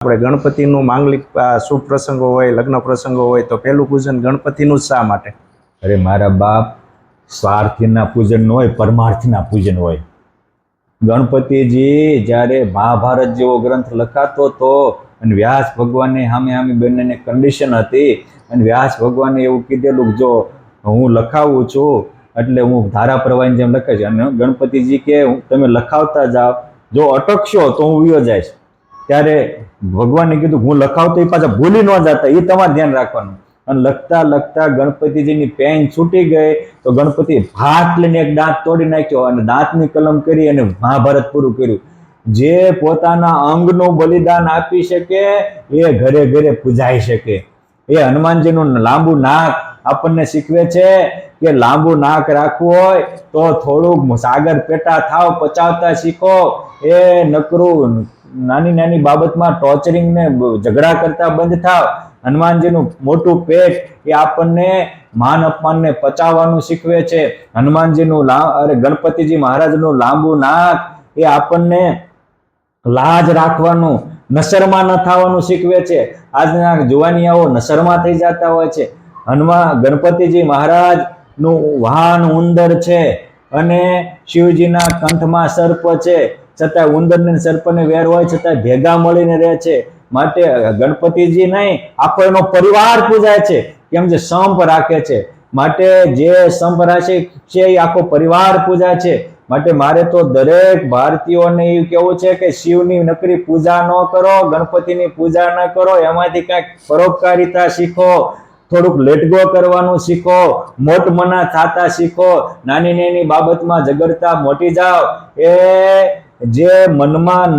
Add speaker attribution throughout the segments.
Speaker 1: આપણે ગણપતિનું માંગલિક શુભ પ્રસંગો હોય, લગ્ન પ્રસંગો હોય તો પહેલું પૂજન ગણપતિનું જ શા માટે?
Speaker 2: અરે મારા બાપ, સ્વાર્થના પૂજન ન હોય, પરમાર્થના પૂજન હોય. ગણપતિજી જ્યારે મહાભારત જેવો ગ્રંથ લખાતો હતો અને વ્યાસ ભગવાનને સામે બંનેને કન્ડિશન હતી અને વ્યાસ ભગવાને એવું કીધેલું જો હું લખાવું છું એટલે હું ધારા પ્રવાહની જેમ લખાઈશ. અને ગણપતિજી કે તમે લખાવતા જાઓ, જો અટકશો તો હું વિયો જઈશ. ત્યારે ભગવાને કીધું હું લખાવતો એ પાછા ભૂલી ન જતા, એ તમારે ધ્યાન રાખવાનું. અને લખતા લખતા ગણપતિજીની પેન છૂટી ગઈ તો ગણપતિ ભાત લઈને એક દાંત તોડી નાખ્યો અને દાંતની કલમ કરી અને મહાભારત પૂરું કર્યું. જે પોતાના અંગનું બલિદાન આપી શકે એ ઘરે ઘરે પૂજાઈ શકે. એ હનુમાનજીનું લાંબુ નાક આપણને શીખવે છે કે લાંબુ નાક રાખવું હોય તો થોડુંક સાગર પેટા થાવ, પચાવતા શીખો. એ નકરું નાની નાની બાબતમાં ટોર્ચરિંગ ને ઝઘડા કરતા બંધ થાવ. હનુમાનજીનું મોટું પેટ એ આપણને માન અપમાનને પચાવવાનું શીખવે છે. હનુમાનજીનું ગણપતિજી મહારાજનું લાંબુ નાક એ આપણને લાજ રાખવાનું, નસરમાં ન થવાનું શીખવે છે. આજના જુવાનિયાઓ નસરમાં થઈ જતા હોય છે. ગણપતિજી મહારાજ નું વાહન ઉંદર છે અને શિવજીના કંઠમાં સર્પ છે, છતાં ઉંદર ને સર્પને વેર હોય છતાં ભેગા મળીને રહે છે. માટે ગણપતિજી નહીં, આખો એનો પરિવાર પૂજાય છે. કેમ જે સંપ રાખે છે, માટે જે સંપ રાખે છે એ આખો પરિવાર પૂજાય છે. માટે મારે તો દરેક ભારતીયોને એવું કેવું છે કે શિવની નકરી પૂજા ન કરો, ગણપતિની પૂજા ન કરો, એમાંથી કંઈક પરોપકારિતા શીખો, થોડુંક લેટગો કરવાનું શીખો, મોટ મના થતા શીખો, નાની નાની બાબતમાં ઝઘડતા મોટી જાઓ. એ જે મનમાં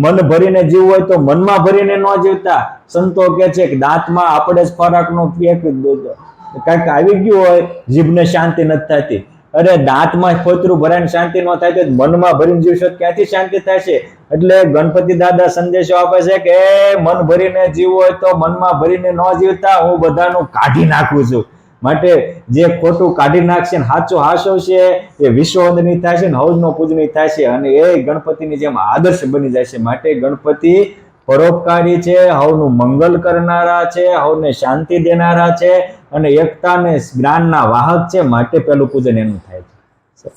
Speaker 2: મન ભરીને જીવવું હોય તો મનમાં ભરીને ન જીવતા. સંતો કે છે કે દાંતમાં આપણે જ ખોરાકનો કંઈક આવી ગયું હોય, જીભને શાંતિ નથી થતી. અરે દાંતમાં ખોતરું ભરાઈને શાંતિ ન થાય તો મનમાં ભરીને જીવશો ક્યાંથી શાંતિ થશે? એટલે ગણપતિ દાદા સંદેશો આપે છે કે મન ભરીને જીવવું હોય તો મનમાં ભરીને ન જીવતા, હું બધાનું કાઢી નાખું છું. માટે જે ખોટું કાઢી નાખશે ને સાચું હાચવશે એ વિશ્વવંદની થાય છે ને હવનો પૂજની થાય છે અને એ ગણપતિની જેમ આદર્શ બની જાય છે. માટે ગણપતિ પરોપકારી છે, હવનું મંગલ કરનારા છે, હવને શાંતિ દેનારા છે અને એકતા ને જ્ઞાનના વાહક છે. માટે પેલું પૂજન એનું થાય છે.